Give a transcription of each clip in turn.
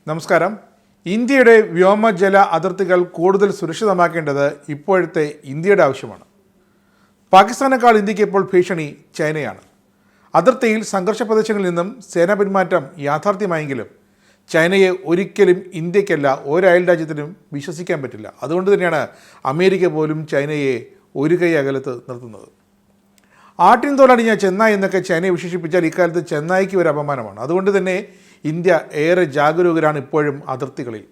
നമസ്കാരം. ഇന്ത്യയുടെ വ്യോമജല അതിർത്തികൾ കൂടുതൽ സുരക്ഷിതമാക്കേണ്ടത് ഇപ്പോഴത്തെ ഇന്ത്യയുടെ ആവശ്യമാണ്. പാകിസ്ഥാനേക്കാൾ ഇന്ത്യക്ക് ഇപ്പോൾ ഭീഷണി ചൈനയാണ്. അതിർത്തിയിൽ സംഘർഷ പ്രദേശങ്ങളിൽ നിന്നും സേനാ പിന്മാറ്റം യാഥാർത്ഥ്യമായെങ്കിലും ചൈനയെ ഒരിക്കലും ഇന്ത്യക്കല്ല ഒരു അയൽ രാജ്യത്തിനും വിശ്വസിക്കാൻ പറ്റില്ല. അതുകൊണ്ട് തന്നെയാണ് അമേരിക്ക പോലും ചൈനയെ ഒരു കൈ അകലത്ത് നിർത്തുന്നത്. ആട്ടിൻ തോലണിഞ്ഞ ചെന്നായ് എന്നൊക്കെ ചൈനയെ വിശേഷിപ്പിച്ചാൽ ഇക്കാലത്ത് ചെന്നായ്ക്ക് ഒരു അപമാനമാണ്. അതുകൊണ്ട് തന്നെ ഇന്ത്യ ഏറെ ജാഗരൂകരാണ് ഇപ്പോഴും അതിർത്തികളിൽ.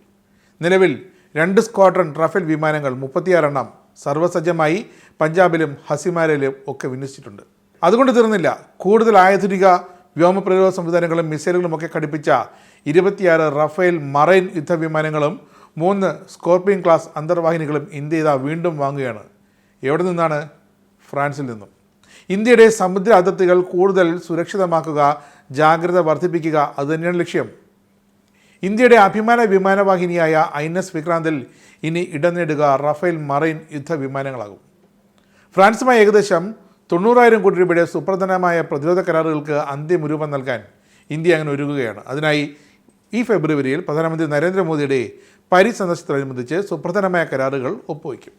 നിലവിൽ 2 സ്ക്വാഡ്രൺ റഫേൽ വിമാനങ്ങൾ 36 എണ്ണം സർവ്വസജ്ജമായി പഞ്ചാബിലും ഹസിമാരയിലും ഒക്കെ വിന്യസിച്ചിട്ടുണ്ട്. അതുകൊണ്ട് തീർന്നില്ല. കൂടുതൽ ആധുനിക വ്യോമ പ്രതിരോധ സംവിധാനങ്ങളും മിസൈലുകളും ഒക്കെ ഘടിപ്പിച്ച 26 റഫേൽ മറൈൻ യുദ്ധവിമാനങ്ങളും 3 സ്കോർപിയൻ ക്ലാസ് അന്തർവാഹിനികളും ഇന്ത്യ ഇതാ വീണ്ടും വാങ്ങുകയാണ്. എവിടെ നിന്നാണ്? ഫ്രാൻസിൽ നിന്നും. ഇന്ത്യയുടെ സമുദ്ര അതിർത്തികൾ കൂടുതൽ സുരക്ഷിതമാക്കുക, ജാഗ്രത വർദ്ധിപ്പിക്കുക, അതുതന്നെയാണ് ലക്ഷ്യം. ഇന്ത്യയുടെ അഭിമാന വിമാനവാഹിനിയായ INS വിക്രാന്തിൽ ഇനി ഇടം നേടുക റഫേൽ മറൈൻ യുദ്ധവിമാനങ്ങളാകും. ഫ്രാൻസുമായി ഏകദേശം 90,000 കോടി രൂപയുടെ സുപ്രധാനമായ പ്രതിരോധ കരാറുകൾക്ക് അന്തിമരൂപം നൽകാൻ ഇന്ത്യ അങ്ങനെ ഒരുങ്ങുകയാണ്. അതിനായി ഈ ഫെബ്രുവരിയിൽ പ്രധാനമന്ത്രി നരേന്ദ്രമോദിയുടെ പാരീസ് സന്ദർശനത്തോടനുബന്ധിച്ച് സുപ്രധാനമായ കരാറുകൾ ഒപ്പുവയ്ക്കും.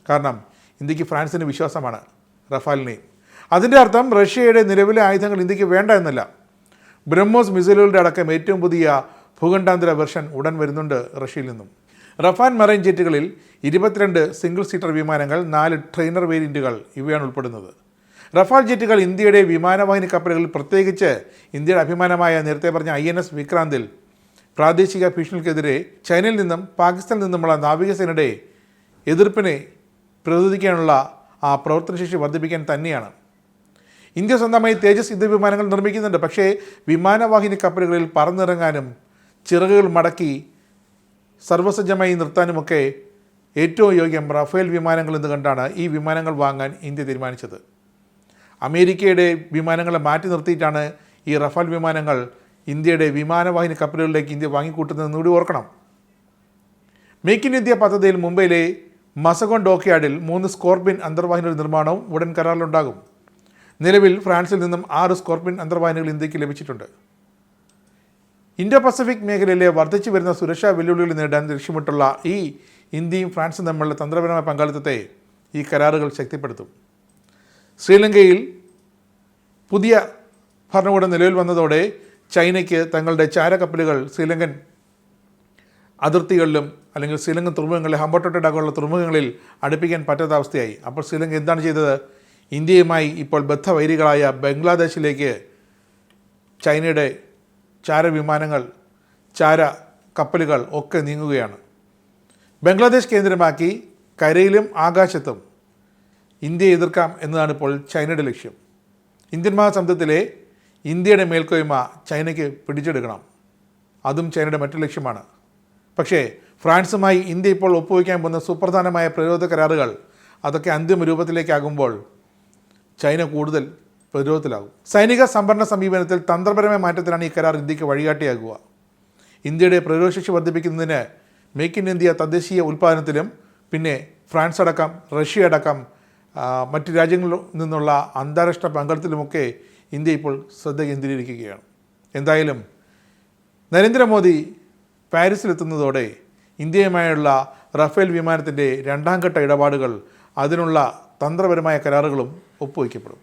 കാരണം ഇന്ത്യക്ക് ഫ്രാൻസിന് വിശ്വാസമാണ് റഫാലിനെയും. അതിൻ്റെ അർത്ഥം റഷ്യയുടെ നിലവിലെ ആയുധങ്ങൾ ഇന്ത്യക്ക് വേണ്ട എന്നല്ല. ബ്രഹ്മോസ് മിസൈലുകളുടെ അടക്കം ഏറ്റവും പുതിയ ഭൂഖണ്ഡാന്തര വെർഷൻ ഉടൻ വരുന്നുണ്ട് റഷ്യയിൽ നിന്നും. റഫാൽ മറൈൻ ജെറ്റുകളിൽ 22 സിംഗിൾ സീറ്റർ വിമാനങ്ങൾ, 4 ട്രെയിനർ വേരിയൻറ്റുകൾ ഇവയാണ് ഉൾപ്പെടുന്നത്. റഫാൽ ജെറ്റുകൾ ഇന്ത്യയുടെ വിമാനവാഹിനി കപ്പലുകളിൽ, പ്രത്യേകിച്ച് ഇന്ത്യയുടെ അഭിമാനമായ നേരത്തെ പറഞ്ഞ INS വിക്രാന്തിൽ പ്രാദേശിക ഭീഷണികൾക്കെതിരെ ചൈനയിൽ നിന്നും പാകിസ്ഥാനിൽ നിന്നുമുള്ള നാവികസേനയുടെ എതിർപ്പിനെ പ്രതിരോധിക്കാനുള്ള ആ പ്രവർത്തനശേഷി വർദ്ധിപ്പിക്കാൻ തന്നെയാണ്. ഇന്ത്യ സ്വന്തമായി തേജസ് യുദ്ധവിമാനങ്ങൾ നിർമ്മിക്കുന്നുണ്ട്. പക്ഷേ വിമാനവാഹിനി കപ്പലുകളിൽ പറന്നിറങ്ങാനും ചിറകുകൾ മടക്കി സർവ്വസജ്ജമായി നിർത്താനുമൊക്കെ ഏറ്റവും യോഗ്യം റഫേൽ വിമാനങ്ങൾ എന്ന് കണ്ടാണ് ഈ വിമാനങ്ങൾ വാങ്ങാൻ ഇന്ത്യ തീരുമാനിച്ചത്. അമേരിക്കയുടെ വിമാനങ്ങളെ മാറ്റി നിർത്തിയിട്ടാണ് ഈ റഫാൽ വിമാനങ്ങൾ ഇന്ത്യയുടെ വിമാനവാഹിനി കപ്പലുകളിലേക്ക് ഇന്ത്യ വാങ്ങിക്കൂട്ടുന്നതെന്ന് കൂടി ഓർക്കണം. മേക്ക് ഇൻ ഇന്ത്യ പദ്ധതിയിൽ മുംബൈയിലെ മസഗോൺ ഡോക്യാർഡിൽ 3 സ്കോർപിയൻ അന്തർവാഹിനികളുടെ നിർമ്മാണവും ഉടൻ കരാറിലുണ്ടാകും. നിലവിൽ ഫ്രാൻസിൽ നിന്നും 6 സ്കോർപിയൻ അന്തർവാഹിനികൾ ഇന്ത്യക്ക് ലഭിച്ചിട്ടുണ്ട്. ഇൻഡോ പസഫിക് മേഖലയിലെ വർദ്ധിച്ചു വരുന്ന സുരക്ഷാ വെല്ലുവിളികൾ നേടാൻ ലക്ഷ്യമിട്ടുള്ള ഈ ഇന്ത്യയും ഫ്രാൻസും തമ്മിലുള്ള തന്ത്രപരമായ പങ്കാളിത്തത്തെ ഈ കരാറുകൾ ശക്തിപ്പെടുത്തും. ശ്രീലങ്കയിൽ പുതിയ ഭരണകൂടം നിലവിൽ വന്നതോടെ ചൈനയ്ക്ക് തങ്ങളുടെ ചാരക്കപ്പലുകൾ ശ്രീലങ്കൻ അതിർത്തികളിലും അല്ലെങ്കിൽ ശ്രീലങ്കൻ തുറമുഖങ്ങളിലെ ഹംബർട്ടോട്ടടക്കമുള്ള തുറമുഖങ്ങളിൽ അടുപ്പിക്കാൻ പറ്റാത്ത അവസ്ഥയായി. അപ്പോൾ ശ്രീലങ്ക എന്താണ് ചെയ്തത്? ഇന്ത്യയുമായി ഇപ്പോൾ ബദ്ധവൈരികളായ ബംഗ്ലാദേശിലേക്ക് ചൈനയുടെ ചാരവിമാനങ്ങൾ, ചാര കപ്പലുകൾ ഒക്കെ നീങ്ങുകയാണ്. ബംഗ്ലാദേശ് കേന്ദ്രമാക്കി കരയിലും ആകാശത്തും ഇന്ത്യയെ എതിർക്കാം എന്നതാണ് ഇപ്പോൾ ചൈനയുടെ ലക്ഷ്യം. ഇന്ത്യൻ മഹാസമുദ്രത്തിലെ ഇന്ത്യയുടെ മേൽക്കോയ്മ ചൈനയ്ക്ക് പിടിച്ചെടുക്കണം. അതും ചൈനയുടെ മറ്റൊരു ലക്ഷ്യമാണ്. പക്ഷേ ഫ്രാൻസുമായി ഇന്ത്യ ഇപ്പോൾ ഒപ്പുവയ്ക്കാൻ പോകുന്ന സുപ്രധാനമായ പ്രതിരോധ കരാറുകൾ അതൊക്കെ അന്തിമ രൂപത്തിലേക്കാകുമ്പോൾ ചൈന കൂടുതൽ പ്രതിരോധത്തിലാകും. സൈനിക സംഭരണ സമീപനത്തിൽ തന്ത്രപരമായ മാറ്റത്തിലാണ് ഈ കരാർ ഇന്ത്യക്ക് വഴികാട്ടിയാകുക. ഇന്ത്യയുടെ പ്രതിരോധശേഷി വർദ്ധിപ്പിക്കുന്നതിന് മേക്ക് ഇൻ ഇന്ത്യ തദ്ദേശീയ ഉൽപ്പാദനത്തിലും പിന്നെ ഫ്രാൻസ് അടക്കം റഷ്യ അടക്കം മറ്റ് രാജ്യങ്ങളിൽ നിന്നുള്ള അന്താരാഷ്ട്ര പങ്കാളിത്തത്തിലുമൊക്കെ ഇന്ത്യ ഇപ്പോൾ ശ്രദ്ധ കേന്ദ്രീകരിക്കുകയാണ്. എന്തായാലും നരേന്ദ്രമോദി പാരീസിലെത്തുന്നതോടെ ഇന്ത്യയുമായുള്ള റഫേൽ വിമാനത്തിൻ്റെ 2ാം ഘട്ട ഇടപാടുകൾ, അതിനുള്ള തന്ത്രപരമായ കരാറുകളും ഒപ്പുവയ്ക്കപ്പെടും.